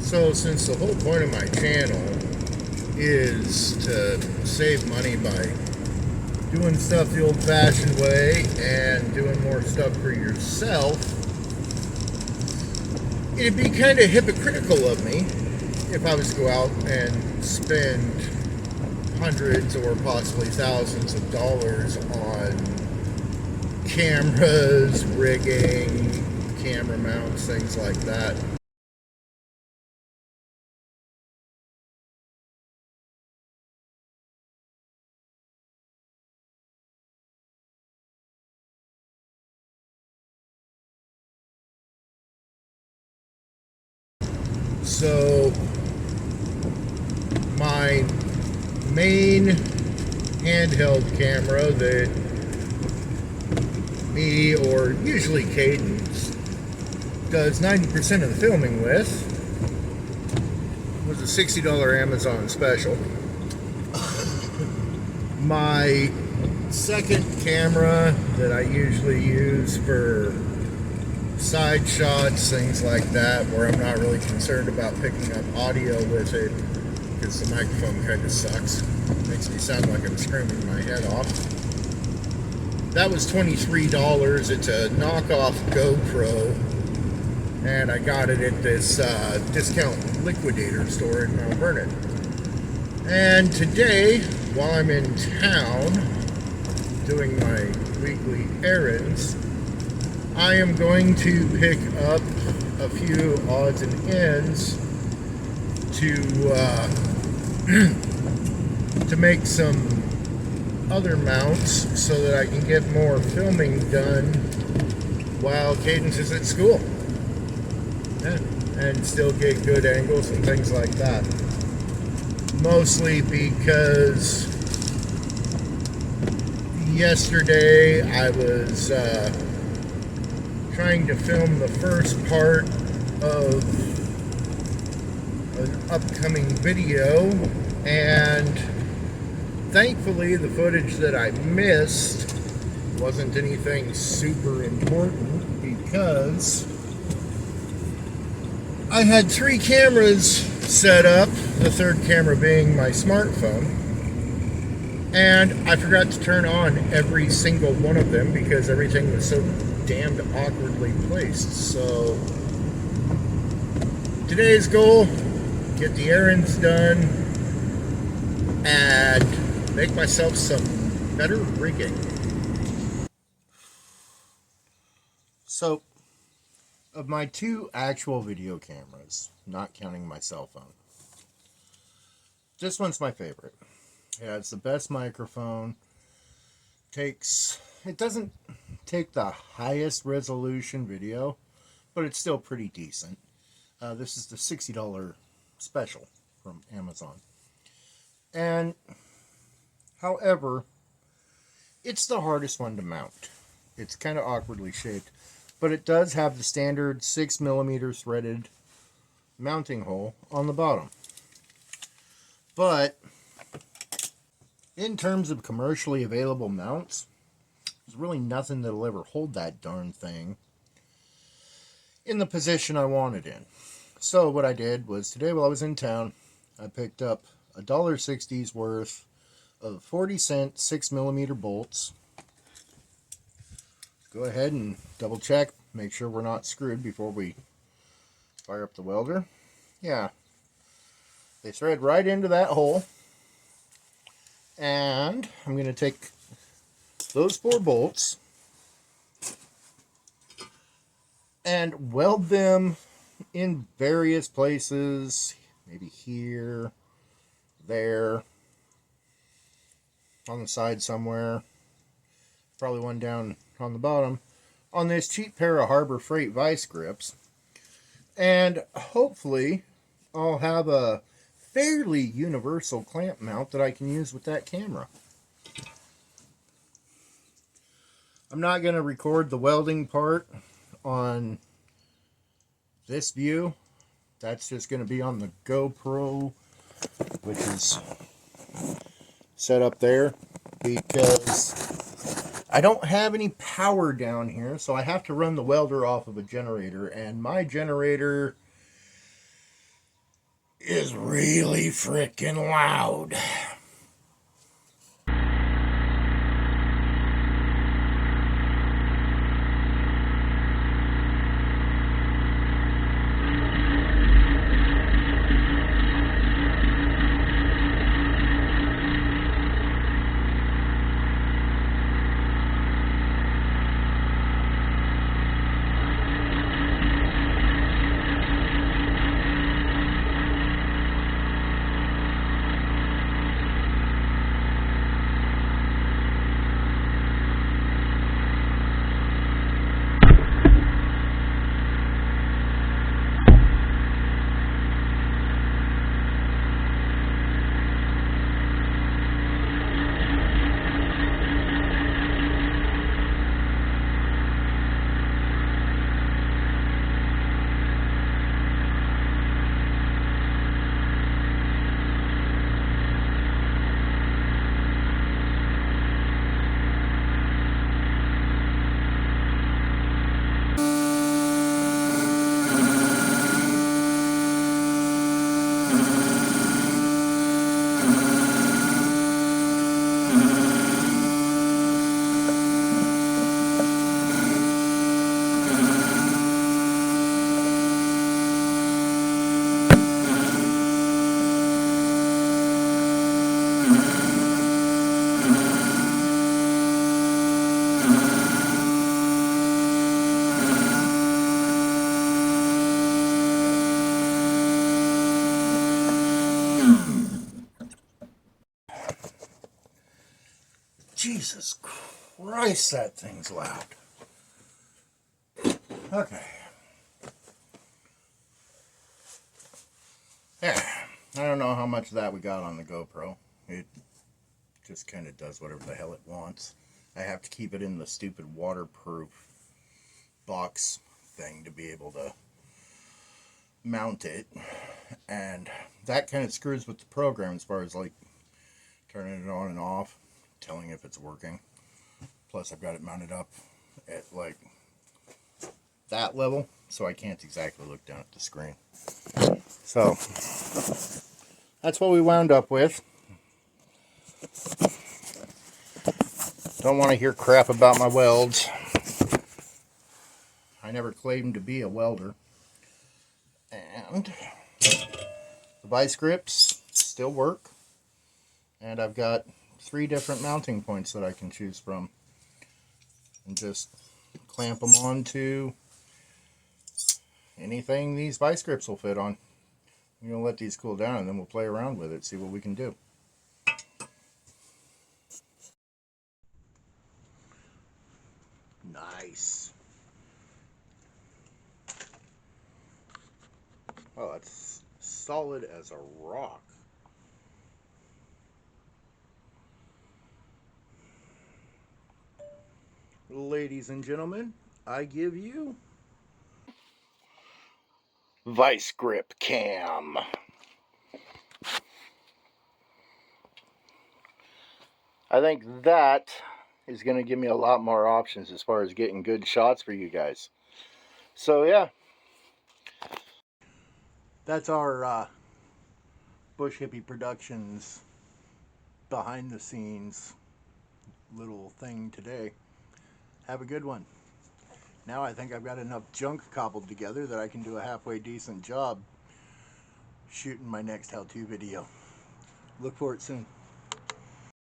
So since the whole point of my channel is to save money by doing stuff the old-fashioned way and doing more stuff for yourself, it'd be kind of hypocritical of me if I was to go out and spend hundreds or possibly thousands of dollars on cameras, rigging, camera mounts, things like that. So my main handheld camera that me, or usually Cadence, does 90% of the filming with was a $60 Amazon special. My second camera that I usually use for side shots, things like that, where I'm not really concerned about picking up audio with it because the microphone kind of sucks. Makes me sound like I'm screaming my head off. That was $23. It's a knockoff GoPro, and I got it at this discount liquidator store in Mount Vernon. And today, while I'm in town doing my weekly errands, I am going to pick up a few odds and ends to to make some other mounts so that I can get more filming done while Cadence is at school. Yeah, and still get good angles and things like that. Mostly because yesterday I was trying to film the first part of an upcoming video, and thankfully the footage that I missed wasn't anything super important because I had 3 cameras set up, the third camera being my smartphone, and I forgot to turn on every single one of them because everything was so damned awkwardly placed. So today's goal, get the errands done and make myself some better rigging. So of my 2 actual video cameras, not counting my cell phone, this one's my favorite. Yeah, it's the best microphone. It doesn't take the highest resolution video, but it's still pretty decent. This is the $60 special from Amazon. And however, it's the hardest one to mount. It's kind of awkwardly shaped, but it does have the standard 6mm threaded mounting hole on the bottom. But in terms of commercially available mounts, there's really nothing that'll ever hold that darn thing in the position I want it in. So what I did was today while I was in town, I picked up $1.60's worth of 40-cent 6mm bolts. Go ahead and double check, make sure we're not screwed before we fire up the welder. Yeah, they thread right into that hole. And I'm going to take those 4 bolts and weld them in various places, maybe here, there, on the side somewhere, probably one down on the bottom, on this cheap pair of Harbor Freight vice grips. And hopefully I'll have a fairly universal clamp mount that I can use with that camera. I'm not going to record the welding part on this view. That's just going to be on the GoPro, which is set up there, because I don't have any power down here, so I have to run the welder off of a generator, and my generator is really freaking loud. Jesus Christ, that thing's loud. Okay. Yeah. I don't know how much of that we got on the GoPro. It just kind of does whatever the hell it wants. I have to keep it in the stupid waterproof box thing to be able to mount it. And that kind of screws with the program as far as like turning it on and off, telling if it's working. Plus I've got it mounted up at like that level, so I can't exactly look down at the screen. So that's what we wound up with. Don't want to hear crap about my welds. I never claimed to be a welder. And the vice grips still work. And I've got 3 different mounting points that I can choose from. And just clamp them onto anything these vice grips will fit on. I'm going to let these cool down and then we'll play around with it, see what we can do. Nice. Oh, it's solid as a rock. Ladies and gentlemen, I give you vice grip cam. I think that is going to give me a lot more options as far as getting good shots for you guys. So yeah, that's our Bush Hippie Productions behind the scenes little thing today. Have a good one. Now I think I've got enough junk cobbled together that I can do a halfway decent job shooting my next how-to video. Look for it soon.